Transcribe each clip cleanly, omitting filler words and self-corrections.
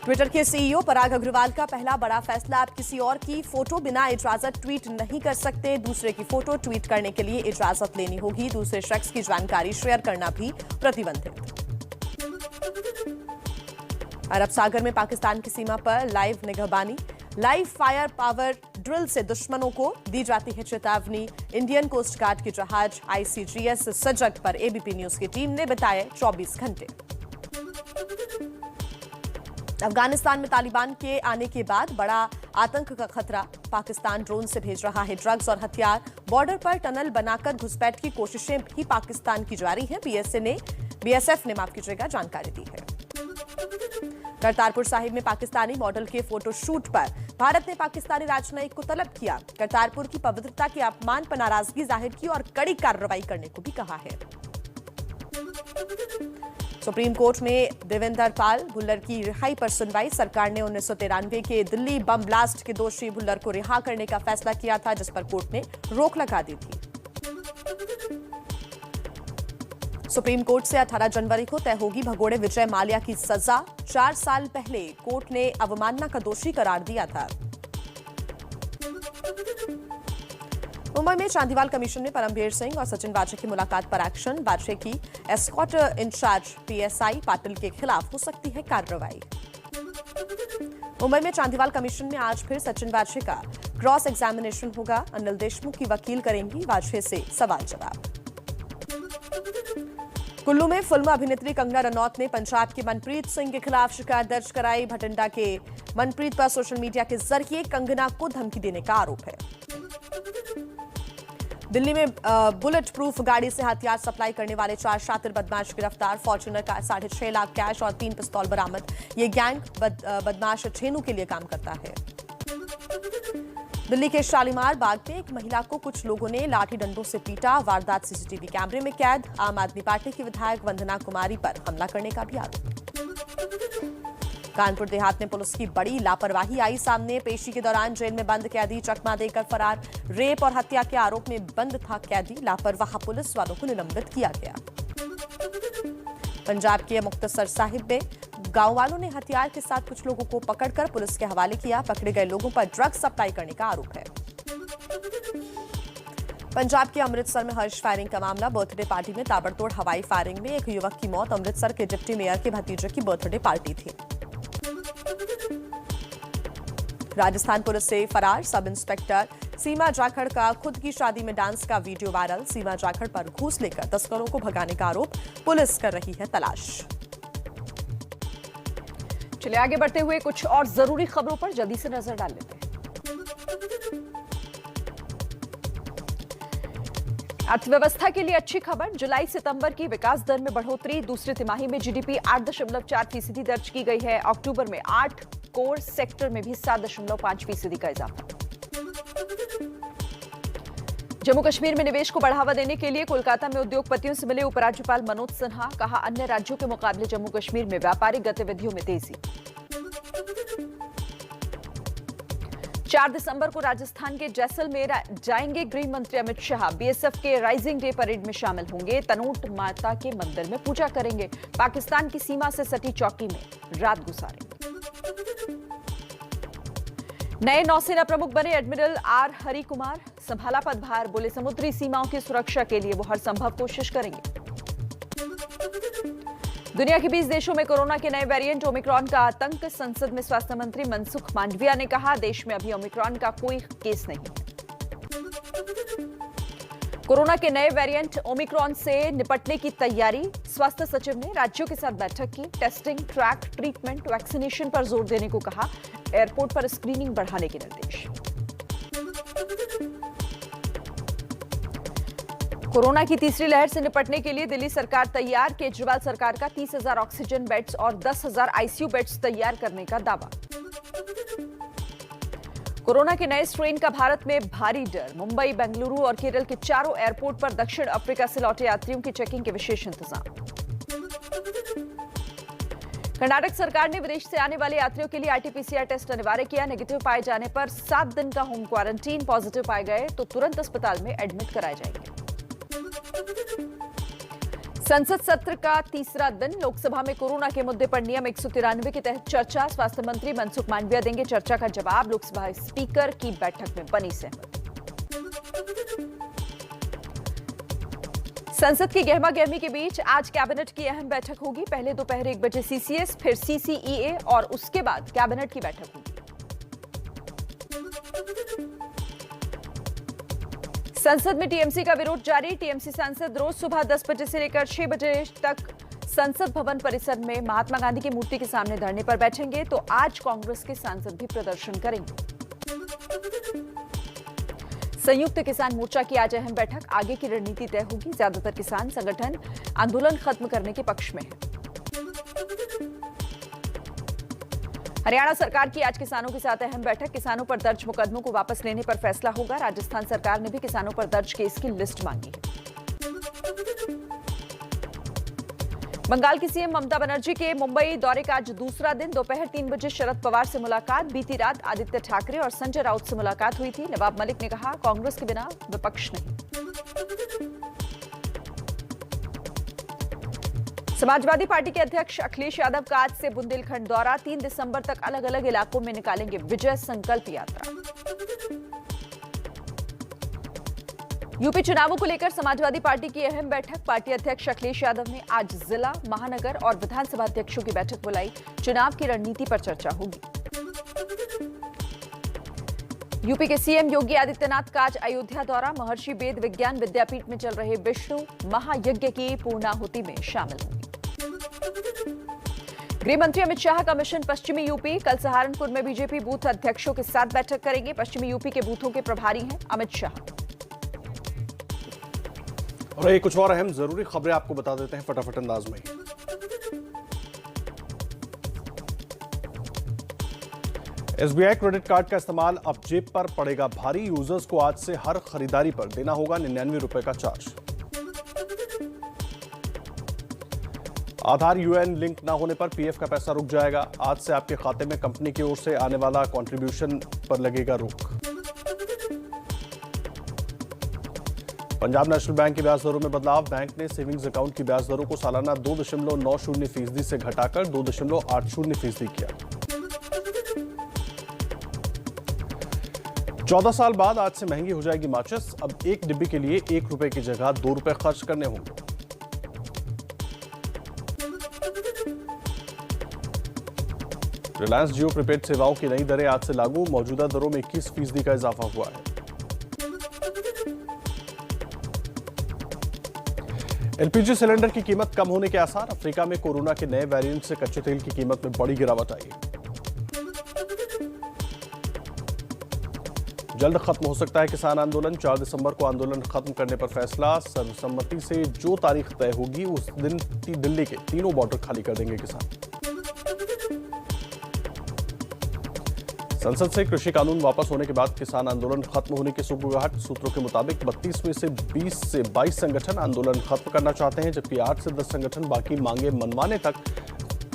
Twitter के CEO पराग अग्रवाल का पहला बड़ा फैसला, आप किसी और की फोटो बिना इजाजत ट्वीट नहीं कर सकते। दूसरे की फोटो ट्वीट करने के लिए इजाजत लेनी होगी। दूसरे शख्स की जानकारी शेयर करना भी प्रतिबंधित। अरब सागर में पाकिस्तान की सीमा पर लाइव निगहबानी, लाइव फायर पावर ड्रिल से दुश्मनों को दी जाती है चेतावनी। इंडियन कोस्ट गार्ड के जहाज आईसीजीएस सजग पर एबीपी न्यूज की टीम ने बताए 24 घंटे। अफगानिस्तान में तालिबान के आने के बाद बड़ा आतंक का खतरा, पाकिस्तान ड्रोन से भेज रहा है ड्रग्स और हथियार। बॉर्डर पर टनल बनाकर घुसपैठ की कोशिशें भी पाकिस्तान की जारी हैं। बीएसएफ ने माफ कीजिएगा जानकारी दी है। करतारपुर साहिब में पाकिस्तानी मॉडल के फोटोशूट पर भारत ने पाकिस्तानी राजनयिक को तलब किया। करतारपुर की पवित्रता के अपमान पर नाराजगी जाहिर की और कड़ी कार्रवाई करने को भी कहा है। सुप्रीम कोर्ट में देवेंद्र पाल भुल्लर की रिहाई पर सुनवाई। सरकार ने 1993 के दिल्ली बम ब्लास्ट के दोषी भुल्लर को रिहा करने का फैसला किया था, जिस पर कोर्ट ने रोक लगा दी थी। सुप्रीम कोर्ट से 18 जनवरी को तय होगी भगोड़े विजय माल्या की सजा। 4 साल पहले कोर्ट ने अवमानना का दोषी करार दिया था। मुंबई में चांदीवाल कमीशन में परमवीर सिंह और सचिन वाजे की मुलाकात पर एक्शन। वाजे की एस्कॉर्ट इंचार्ज पीएसआई पाटिल के खिलाफ हो सकती है कार्रवाई। मुंबई में चांदीवाल कमीशन में आज फिर सचिन वाजे का क्रॉस एग्जामिनेशन होगा। अनिल देशमुख की वकील करेंगी वाजे से सवाल जवाब। कुल्लू में फिल्म अभिनेत्री कंगना रनौत ने पंजाब के मनप्रीत सिंह के खिलाफ शिकायत दर्ज कराई। भटिंडा के मनप्रीत पर सोशल मीडिया के जरिए कंगना को धमकी देने का आरोप है। दिल्ली में बुलेट प्रूफ गाड़ी से हथियार सप्लाई करने वाले 4 शातिर बदमाश गिरफ्तार। फॉर्च्यूनर का 6.5 लाख कैश और 3 पिस्तौल बरामद। ये गैंग बदमाश छेनू के लिए काम करता है। दिल्ली के शालीमार बाग में एक महिला को कुछ लोगों ने लाठी डंडों से पीटा। वारदात सीसीटीवी कैमरे में कैद। आम आदमी पार्टी की विधायक वंदना कुमारी पर हमला करने का भी आरोप। कानपुर देहात में पुलिस की बड़ी लापरवाही आई सामने। पेशी के दौरान जेल में बंद कैदी चकमा देकर फरार। रेप और हत्या के आरोप में बंद था कैदी। लापरवाह पुलिस वालों को निलंबित किया गया। पंजाब के मुक्तसर साहिब में गांव वालों ने हथियार के साथ कुछ लोगों को पकड़कर पुलिस के हवाले किया। पकड़े गए लोगों पर ड्रग्स सप्लाई करने का आरोप है। पंजाब के अमृतसर में हर्ष फायरिंग का मामला। बर्थडे पार्टी में ताबड़तोड़ हवाई फायरिंग में एक युवक की मौत। अमृतसर के डिप्टी मेयर के भतीजे की बर्थडे पार्टी थी। राजस्थान पुलिस से फरार सब इंस्पेक्टर सीमा जाखड़ का खुद की शादी में डांस का वीडियो वायरल। सीमा जाखड़ पर घूस लेकर तस्करों को भगाने का आरोप। पुलिस कर रही है तलाश। चलिए आगे बढ़ते हुए कुछ और जरूरी खबरों पर जल्दी से नजर डाल लेते हैं। अर्थव्यवस्था के लिए अच्छी खबर, जुलाई सितंबर की विकास दर में बढ़ोतरी। दूसरी तिमाही में जीडीपी 8.4% दर्ज की गई है। अक्टूबर में 8 कोर सेक्टर में भी 7.5% का इजाफा। जम्मू कश्मीर में निवेश को बढ़ावा देने के लिए कोलकाता में उद्योगपतियों से मिले उपराज्यपाल मनोज सिन्हा। कहा, अन्य राज्यों के मुकाबले जम्मू कश्मीर में व्यापारिक गतिविधियों में तेजी। 4 दिसंबर को राजस्थान के जैसलमेर जाएंगे गृह मंत्री अमित शाह। बीएसएफ के राइजिंग डे परेड में शामिल होंगे। तनोट माता के मंदिर में पूजा करेंगे। पाकिस्तान की सीमा से सटी चौकी में रात गुजारेंगे। नए नौसेना प्रमुख बने एडमिरल आर हरि कुमार। संभाला पदभार, बोले समुद्री सीमाओं की सुरक्षा के लिए वो हर संभव कोशिश करेंगे। दुनिया के 20 देशों में कोरोना के नए वेरिएंट ओमिक्रॉन का आतंक। संसद में स्वास्थ्य मंत्री मनसुख मांडविया ने कहा, देश में अभी ओमिक्रॉन का कोई केस नहीं है। कोरोना के नए वेरिएंट ओमिक्रॉन से निपटने की तैयारी। स्वास्थ्य सचिव ने राज्यों के साथ बैठक की। टेस्टिंग, ट्रैक, ट्रीटमेंट, वैक्सीनेशन पर जोर देने को कहा। एयरपोर्ट पर स्क्रीनिंग बढ़ाने के निर्देश। कोरोना की तीसरी लहर से निपटने के लिए दिल्ली सरकार तैयार। केजरीवाल सरकार का 30,000 ऑक्सीजन बेड्स और 10,000 आईसीयू बेड्स तैयार करने का दावा। कोरोना के नए स्ट्रेन का भारत में भारी डर। मुंबई, बेंगलुरु और केरल के चारों एयरपोर्ट पर दक्षिण अफ्रीका से लौटे यात्रियों की चेकिंग के विशेष इंतजाम। कर्नाटक सरकार ने विदेश से आने वाले यात्रियों के लिए आरटीपीसीआर टेस्ट अनिवार्य किया। नेगेटिव पाए जाने पर 7 दिन का होम क्वारंटीन। पॉजिटिव पाए गए तो तुरंत अस्पताल में एडमिट कराए जाएंगे। संसद सत्र का तीसरा दिन। लोकसभा में कोरोना के मुद्दे पर नियम 193 के तहत चर्चा। स्वास्थ्य मंत्री मनसुख मांडविया देंगे चर्चा का जवाब। लोकसभा स्पीकर की बैठक में बनी सहमति। संसद की गहमा गहमी के बीच आज कैबिनेट की अहम बैठक होगी। पहले दोपहर 1 बजे सीसीएस, फिर सीसीईए और उसके बाद कैबिनेट की बैठक होगी। संसद में टीएमसी का विरोध जारी। टीएमसी सांसद रोज सुबह 10 बजे से लेकर 6 बजे तक संसद भवन परिसर में महात्मा गांधी की मूर्ति के सामने धरने पर बैठेंगे। तो आज कांग्रेस के सांसद भी प्रदर्शन करेंगे। संयुक्त किसान मोर्चा की आज अहम बैठक। आगे की रणनीति तय होगी। ज्यादातर किसान संगठन आंदोलन खत्म करने के पक्ष में है। हरियाणा सरकार की आज किसानों के साथ अहम बैठक। किसानों पर दर्ज मुकदमों को वापस लेने पर फैसला होगा। राजस्थान सरकार ने भी किसानों पर दर्ज केस की लिस्ट मांगी है। बंगाल की सीएम ममता बनर्जी के मुंबई दौरे का आज दूसरा दिन। दोपहर 3 बजे शरद पवार से मुलाकात। बीती रात आदित्य ठाकरे और संजय राउत से मुलाकात हुई थी। नवाब मलिक ने कहा, कांग्रेस के बिना विपक्ष नहीं। समाजवादी पार्टी के अध्यक्ष अखिलेश यादव का आज से बुंदेलखंड दौरा। 3 दिसंबर तक अलग अलग इलाकों में निकालेंगे विजय संकल्प यात्रा। यूपी चुनावों को लेकर समाजवादी पार्टी की अहम बैठक। पार्टी अध्यक्ष अखिलेश यादव ने आज जिला, महानगर और विधानसभा अध्यक्षों की बैठक बुलाई। चुनाव की रणनीति पर चर्चा होगी। यूपी के सीएम योगी आदित्यनाथ का आज अयोध्या दौरा। महर्षि वेद विज्ञान विद्यापीठ में चल रहे विष्णु महायज्ञ की पूर्णाहुति में शामिल होंगे। गृह मंत्री अमित शाह का मिशन पश्चिमी यूपी। कल सहारनपुर में बीजेपी बूथ अध्यक्षों के साथ बैठक करेंगे। पश्चिमी यूपी के बूथों के प्रभारी हैं अमित शाह। और ये कुछ और अहम जरूरी खबरें आपको बता देते हैं फटाफट अंदाज में। एसबीआई क्रेडिट कार्ड का इस्तेमाल अब जेब पर पड़ेगा भारी। यूजर्स को आज से हर खरीदारी पर देना होगा 99 रुपए का चार्ज। आधार यूएएन लिंक न होने पर पीएफ का पैसा रुक जाएगा। आज से आपके खाते में कंपनी की ओर से आने वाला कंट्रीब्यूशन पर लगेगा रोक। पंजाब नेशनल बैंक की ब्याज दरों में बदलाव। बैंक ने सेविंग्स अकाउंट की ब्याज दरों को सालाना 2.90% से घटाकर 2.80% किया। 14 साल बाद आज से महंगी हो जाएगी माचिस। अब एक डिब्बी के लिए 1 रुपए की जगह 2 रुपए खर्च करने होंगे। रिलायंस जियो प्रीपेड सेवाओं की नई दरें आज से लागू। मौजूदा दरों में 21% का इजाफा हुआ है। एलपीजी सिलेंडर की कीमत कम होने के आसार। अफ्रीका में कोरोना के नए वेरिएंट से कच्चे तेल की कीमत में बड़ी गिरावट आई। जल्द खत्म हो सकता है किसान आंदोलन। 4 दिसंबर को आंदोलन खत्म करने पर फैसला। सर्वसम्मति से जो तारीख तय होगी उस दिन दिल्ली के तीनों बॉर्डर खाली कर देंगे किसान। संसद से कृषि कानून वापस होने के बाद किसान आंदोलन खत्म होने की सुगबुगाहट। सूत्रों के मुताबिक 32 में से 20 से 22 संगठन आंदोलन खत्म करना चाहते हैं, जबकि 8 से 10 संगठन बाकी मांगे मनवाने तक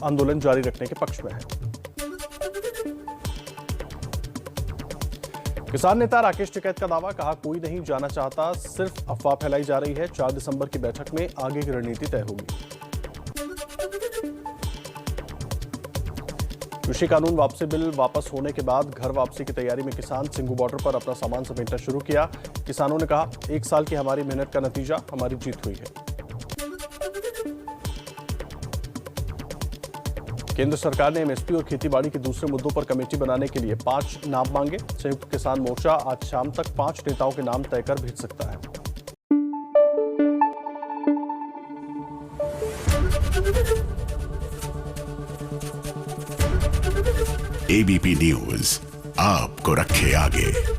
आंदोलन जारी रखने के पक्ष में है। किसान नेता राकेश टिकैत का दावा। कहा, कोई नहीं जाना चाहता, सिर्फ अफवाह फैलाई जा रही है। 4 दिसंबर की बैठक में आगे की रणनीति तय होगी। कृषि कानून वापसी बिल वापस होने के बाद घर वापसी की तैयारी में किसान सिंघू बॉर्डर पर अपना सामान समेटना शुरू किया। किसानों ने कहा, 1 साल की हमारी मेहनत का नतीजा हमारी जीत हुई है। केंद्र सरकार ने एमएसपी और खेतीबाड़ी के दूसरे मुद्दों पर कमेटी बनाने के लिए 5 नाम मांगे। संयुक्त किसान मोर्चा आज शाम तक 5 नेताओं के नाम तय कर भेज सकता है। एबीपी न्यूज आपको रखे आगे।